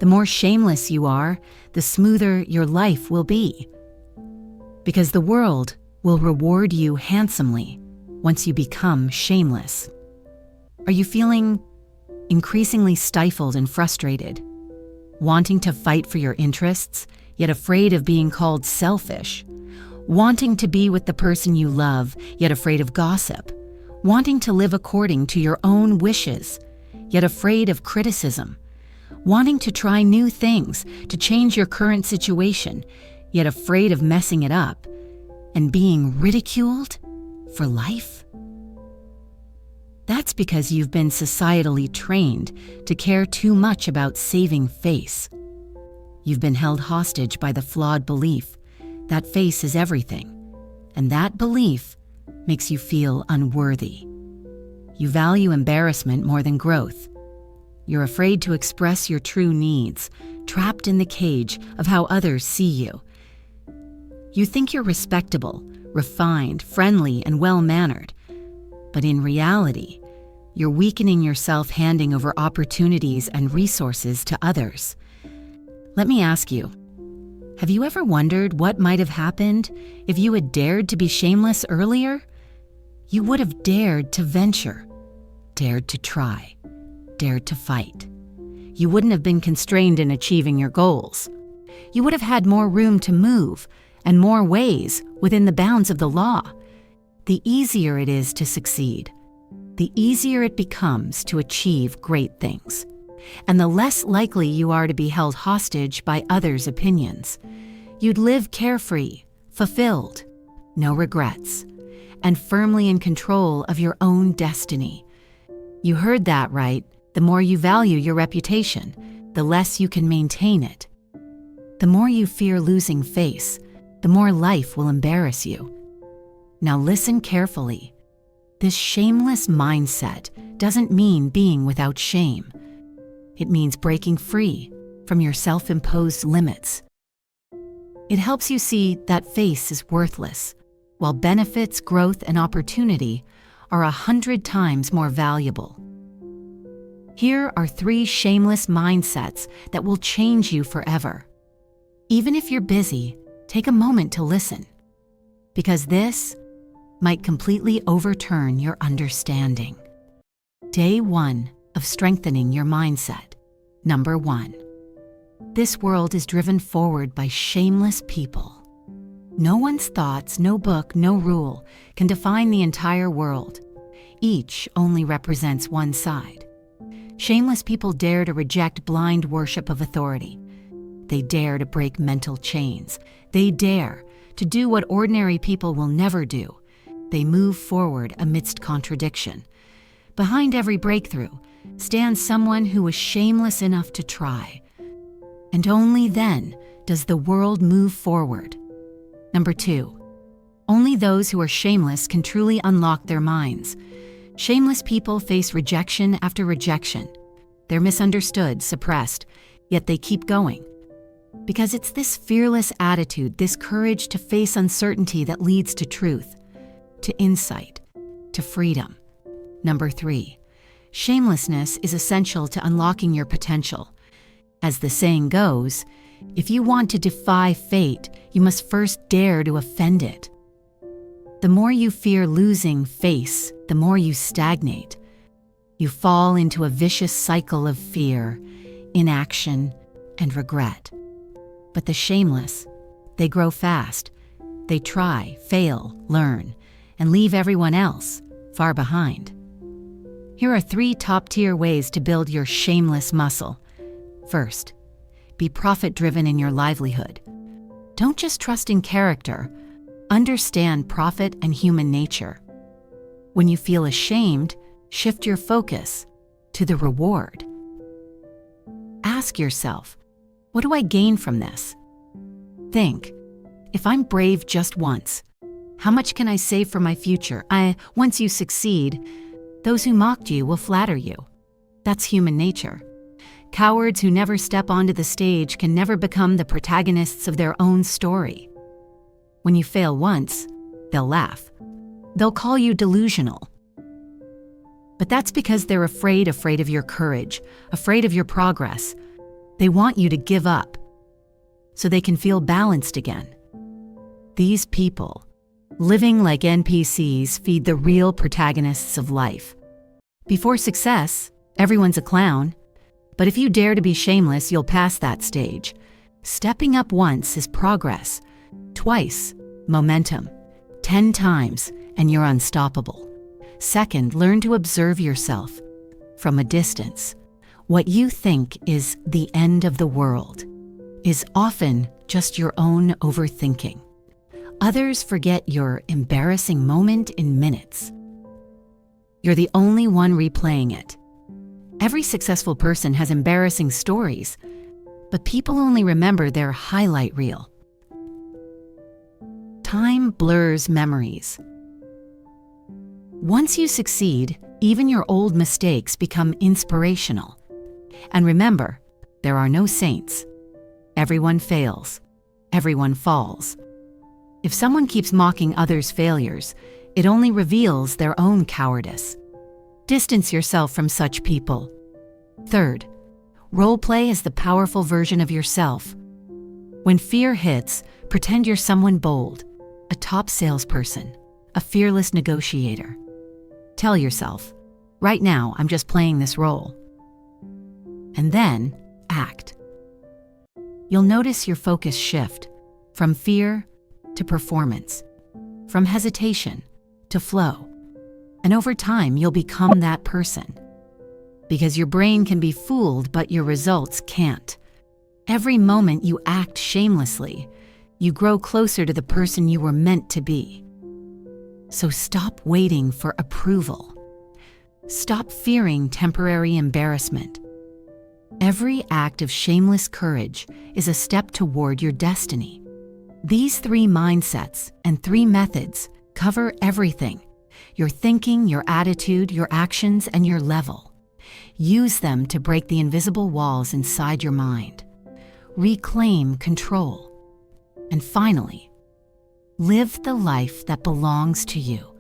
The more shameless you are, the smoother your life will be. Because the world will reward you handsomely once you become shameless. Are you feeling increasingly stifled and frustrated? Wanting to fight for your interests, yet afraid of being called selfish? Wanting to be with the person you love, yet afraid of gossip? Wanting to live according to your own wishes, yet afraid of criticism? Wanting to try new things, to change your current situation, yet afraid of messing it up and being ridiculed for life? That's because you've been societally trained to care too much about saving face. You've been held hostage by the flawed belief that face is everything, and that belief makes you feel unworthy. You value embarrassment more than growth. You're afraid to express your true needs, trapped in the cage of how others see you. You think you're respectable, refined, friendly, and well-mannered, but in reality, you're weakening yourself, handing over opportunities and resources to others. Let me ask you, have you ever wondered what might have happened if you had dared to be shameless earlier? You would have dared to venture, dared to try, dared to fight. You wouldn't have been constrained in achieving your goals. You would have had more room to move and more ways within the bounds of the law. The easier it is to succeed, the easier it becomes to achieve great things, and the less likely you are to be held hostage by others' opinions. You'd live carefree, fulfilled, no regrets, and firmly in control of your own destiny. You heard that right. The more you value your reputation, the less you can maintain it. The more you fear losing face, the more life will embarrass you. Now listen carefully. This shameless mindset doesn't mean being without shame. It means breaking free from your self-imposed limits. It helps you see that face is worthless, while benefits, growth, and opportunity are 100 times more valuable. Here are 3 shameless mindsets that will change you forever. Even if you're busy, take a moment to listen, because this might completely overturn your understanding. Day 1 of strengthening your mindset. Number 1. This world is driven forward by shameless people. No one's thoughts, no book, no rule can define the entire world. Each only represents one side. Shameless people dare to reject blind worship of authority. They dare to break mental chains. They dare to do what ordinary people will never do. They move forward amidst contradiction. Behind every breakthrough stands someone who was shameless enough to try. And only then does the world move forward. Number 2. Only those who are shameless can truly unlock their minds. Shameless people face rejection after rejection. They're misunderstood, suppressed, yet they keep going. Because it's this fearless attitude, this courage to face uncertainty that leads to truth, to insight, to freedom. Number 3. Shamelessness is essential to unlocking your potential. As the saying goes, if you want to defy fate, you must first dare to offend it. The more you fear losing face, the more you stagnate. You fall into a vicious cycle of fear, inaction, and regret. But the shameless, they grow fast. They try, fail, learn, and leave everyone else far behind. Here are 3 top-tier ways to build your shameless muscle. First, be profit-driven in your livelihood. Don't just trust in character. Understand profit and human nature. When you feel ashamed, shift your focus to the reward. Ask yourself, what do I gain from this? Think, if I'm brave just once, how much can I save for my future? Once you succeed, those who mocked you will flatter you. That's human nature. Cowards who never step onto the stage can never become the protagonists of their own story. When you fail once, they'll laugh. They'll call you delusional. But that's because they're afraid of your courage, afraid of your progress. They want you to give up so they can feel balanced again. These people, living like NPCs, feed the real protagonists of life. Before success, everyone's a clown. But if you dare to be shameless, you'll pass that stage. Stepping up once is progress. Twice, momentum. 10 times, and you're unstoppable. Second, learn to observe yourself from a distance. What you think is the end of the world is often just your own overthinking. Others forget your embarrassing moment in minutes. You're the only one replaying it. Every successful person has embarrassing stories, but people only remember their highlight reel. Time blurs memories. Once you succeed, even your old mistakes become inspirational. And remember, there are no saints. Everyone fails. Everyone falls. If someone keeps mocking others' failures, it only reveals their own cowardice. Distance yourself from such people. Third, role-play is the powerful version of yourself. When fear hits, pretend you're someone bold, a top salesperson, a fearless negotiator. Tell yourself, right now I'm just playing this role. And then, act. You'll notice your focus shift from fear to performance, from hesitation to flow. And over time, you'll become that person. Because your brain can be fooled, but your results can't. Every moment you act shamelessly, you grow closer to the person you were meant to be. So stop waiting for approval. Stop fearing temporary embarrassment. Every act of shameless courage is a step toward your destiny. These 3 mindsets and 3 methods cover everything: your thinking, your attitude, your actions, and your level. Use them to break the invisible walls inside your mind. Reclaim control. And finally, live the life that belongs to you.